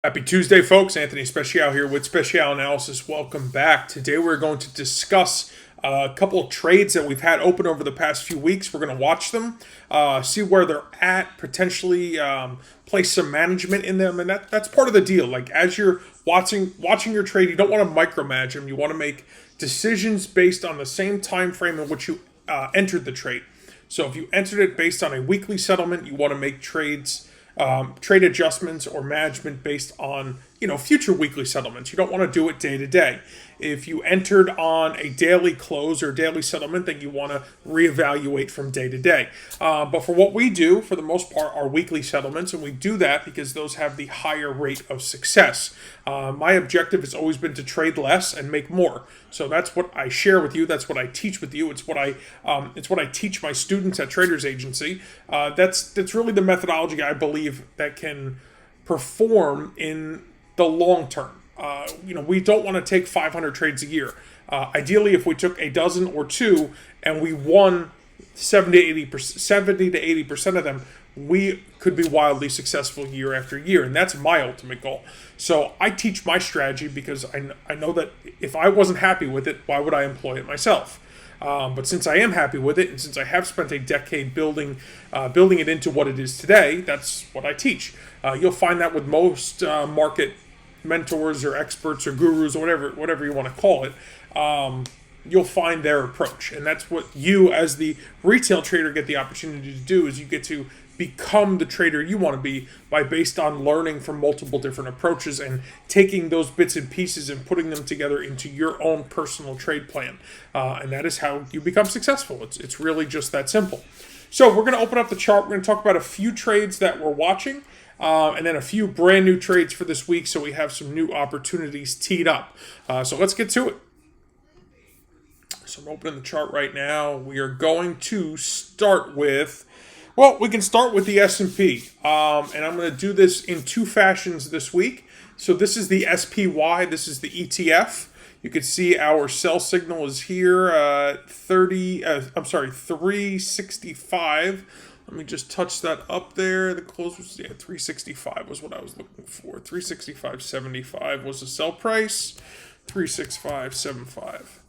Happy Tuesday, folks. Anthony Speciale here with Speciale Analysis. Welcome back. Today we're going to discuss a couple of trades that we've had open over the past few weeks. We're going to watch them, see where they're at, potentially place some management in them, and that's part of the deal. Like as you're watching your trade, you don't want to micromanage them. You want to make decisions based on the same time frame in which you entered the trade. So if you entered it based on a weekly settlement, you want to make trade adjustments or management based on future weekly settlements. You don't want to do it day to day. If you entered on a daily close or daily settlement, then you want to reevaluate from day to day. But for what we do, for the most part, are weekly settlements, and we do that because those have the higher rate of success. My objective has always been to trade less and make more. So that's what I share with you. That's what I teach with you. It's what I teach my students at Traders Agency. That's really the methodology I believe that can perform in the long term. We don't want to take 500 trades a year. Ideally, if we took a dozen or two and we won 70 to 80% of them, we could be wildly successful year after year, and that's my ultimate goal. So I teach my strategy because I know that if I wasn't happy with it, why would I employ it myself? But since I am happy with it, and since I have spent a decade building it into what it is today, that's what I teach. You'll find that with most market mentors or experts or gurus or whatever you want to call it, you'll find their approach. And that's what you as the retail trader get the opportunity to do, is you get to become the trader you want to be based on learning from multiple different approaches and taking those bits and pieces and putting them together into your own personal trade plan. And that is how you become successful. It's really just that simple. So we're going to open up the chart. We're going to talk about a few trades that we're watching. And then a few brand new trades for this week, so we have some new opportunities teed up. So let's get to it. So I'm opening the chart right now. We are going to start with, we can start with the S&P. And I'm going to do this in two fashions this week. So this is the SPY. This is the ETF. You can see our sell signal is here, 365. Let me just touch that up there. The close was 365 was what I was looking for. 365.75 was the sell price. 365.75.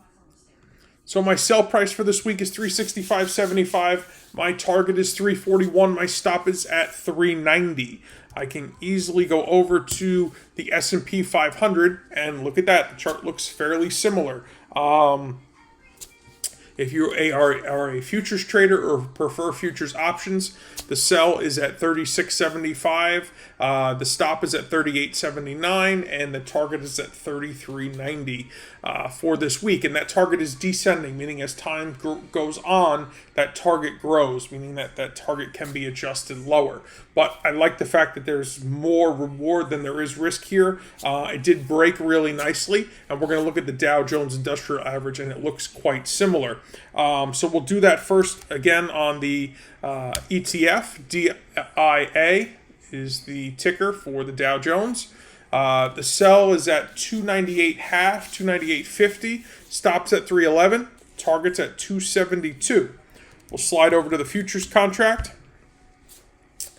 So my sell price for this week is 365.75. My target is 341. My stop is at 390. I can easily go over to the S&P 500 and look at that. The chart looks fairly similar. If you are a futures trader or prefer futures options, the sell is at 36.75, the stop is at 38.79, and the target is at 33.90 for this week. And that target is descending, meaning as time goes on, that target grows, meaning that target can be adjusted lower. But I like the fact that there's more reward than there is risk here. It did break really nicely, and we're going to look at the Dow Jones Industrial Average, and it looks quite similar. So we'll do that first again on the ETF. DIA is the ticker for the Dow Jones. The sell is at 298.5, 298.50. Stops at 311. Targets at 272. We'll slide over to the futures contract.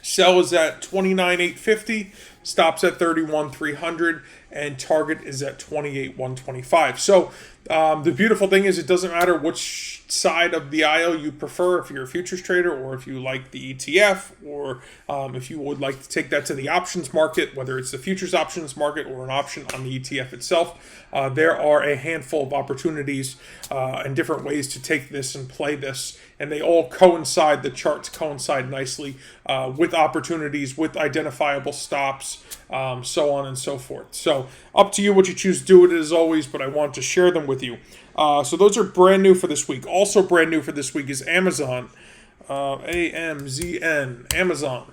Sell is at 29.850. Stops at 31.300, and target is at 28.125. So the beautiful thing is it doesn't matter which side of the aisle you prefer, if you're a futures trader or if you like the ETF, or if you would like to take that to the options market, whether it's the futures options market or an option on the ETF itself. There are a handful of opportunities and different ways to take this and play this, and they all coincide. The charts coincide nicely with opportunities, with identifiable stops, so on and so forth. So up to you what you choose to do with it as always, but I want to share them with you. So those are brand new for this week. Also brand new for this week is Amazon. AMZN, Amazon.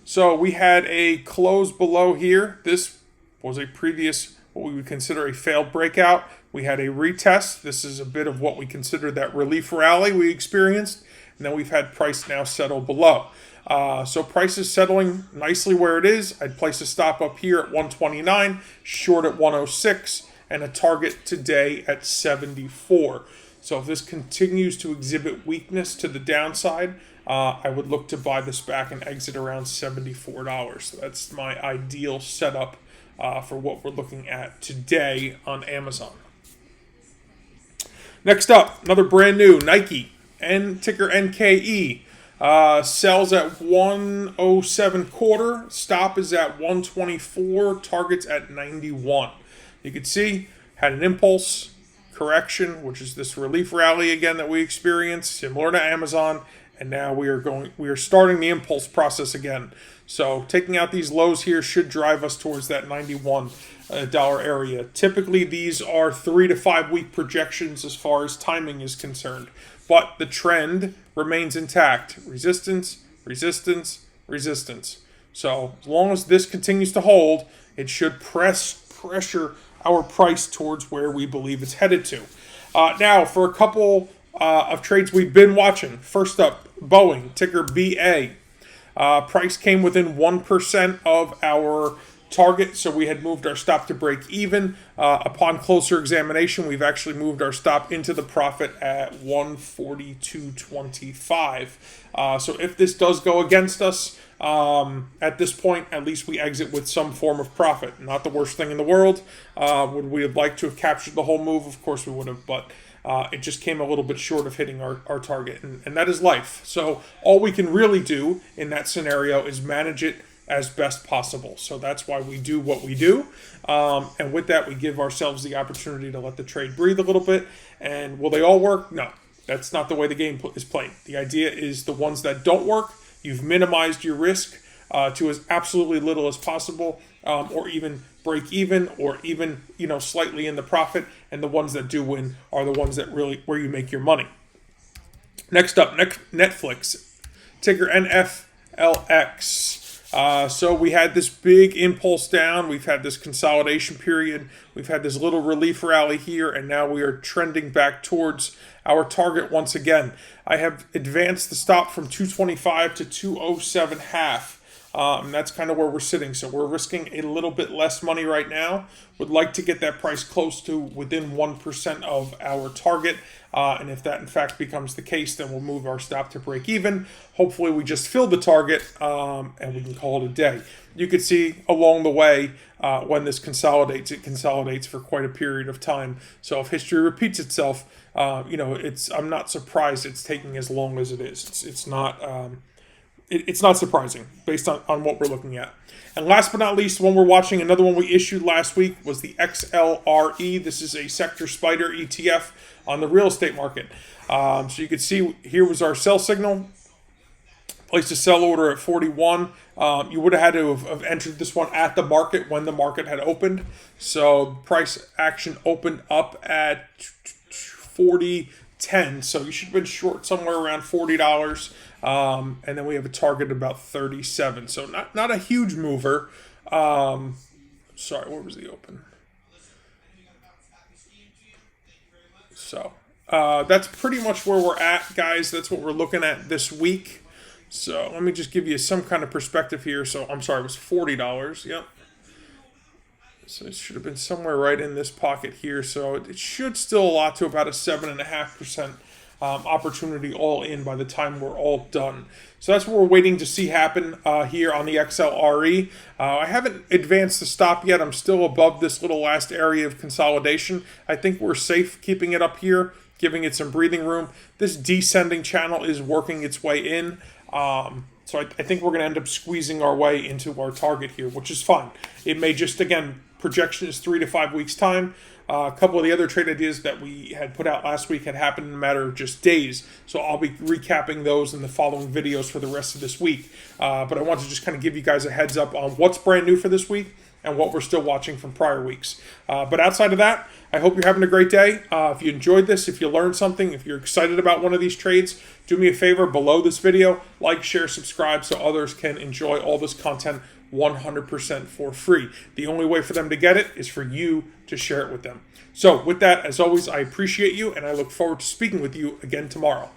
So we had a close below here. This was a previous, what we would consider a failed breakout. We had a retest. This is a bit of what we consider that relief rally we experienced. And then we've had price now settle below. So price is settling nicely where it is. I'd place a stop up here at 129, short at 106, and a target today at 74. So if this continues to exhibit weakness to the downside, I would look to buy this back and exit around $74. So that's my ideal setup for what we're looking at today on Amazon. Next up, another brand new Nike, ticker NKE. Sells at 107.25. Stop is at 124. Target's at 91. You can see had an impulse correction, which is this relief rally again that we experienced, similar to Amazon, and now we are starting the impulse process again. So taking out these lows here should drive us towards that $91 area. Typically, these are 3 to 5 week projections as far as timing is concerned, but the trend remains intact. Resistance, resistance, resistance. So as long as this continues to hold, it should pressure our price towards where we believe it's headed to. Now, for a couple of trades we've been watching. First up, Boeing, ticker BA. Price came within 1% of our target, so we had moved our stop to break even. Upon closer examination, we've actually moved our stop into the profit at 142.25. So if this does go against us, at this point, at least we exit with some form of profit. Not the worst thing in the world. Would we have liked to have captured the whole move? Of course we would have, but it just came a little bit short of hitting our target, and that is life. So all we can really do in that scenario is manage it as best possible. So that's why we do what we do. And with that, we give ourselves the opportunity to let the trade breathe a little bit. And will they all work? No, that's not the way the game is played. The idea is the ones that don't work, you've minimized your risk to as absolutely little as possible, or even break even, or even slightly in the profit. And the ones that do win are the ones that really where you make your money. Next up, Netflix, ticker NFLX. So we had this big impulse down. We've had this consolidation period. We've had this little relief rally here, and now we are trending back towards our target once again. I have advanced the stop from 225 to 207.5. That's kind of where we're sitting. So we're risking a little bit less money right now. Would like to get that price close to within 1% of our target. And if that in fact becomes the case, then we'll move our stop to break even. Hopefully we just fill the target and we can call it a day. You can see along the way when this consolidates, it consolidates for quite a period of time. So if history repeats itself, I'm not surprised it's taking as long as it is. It's not surprising based on what we're looking at. And last but not least, one we're watching, another one we issued last week was the XLRE. This is a sector spider ETF on the real estate market. So you can see here was our sell signal. Placed a sell order at 41. You would have had to have entered this one at the market when the market had opened. So price action opened up at 40.10. So you should have been short somewhere around $40. And then we have a target about 37. So not a huge mover. Sorry, where was the open? So that's pretty much where we're at, guys. That's what we're looking at this week. So let me just give you some kind of perspective here. So I'm sorry, it was $40. Yep. So it should have been somewhere right in this pocket here. So it should still allot to about a 7.5% opportunity all in by the time we're all done. So that's what we're waiting to see happen here on the XLRE. I haven't advanced the stop yet. I'm still above this little last area of consolidation. I think we're safe keeping it up here, giving it some breathing room. This descending channel is working its way in. So I think we're going to end up squeezing our way into our target here, which is fine. It may just, again, projection is 3 to 5 weeks time. A couple of the other trade ideas that we had put out last week had happened in a matter of just days. So I'll be recapping those in the following videos for the rest of this week. But I want to just kind of give you guys a heads up on what's brand new for this week and what we're still watching from prior weeks. But outside of that, I hope you're having a great day. If you enjoyed this, if you learned something, if you're excited about one of these trades, do me a favor below this video, like, share, subscribe so others can enjoy all this content 100% for free. The only way for them to get it is for you to share it with them. So with that, as always, I appreciate you and I look forward to speaking with you again tomorrow.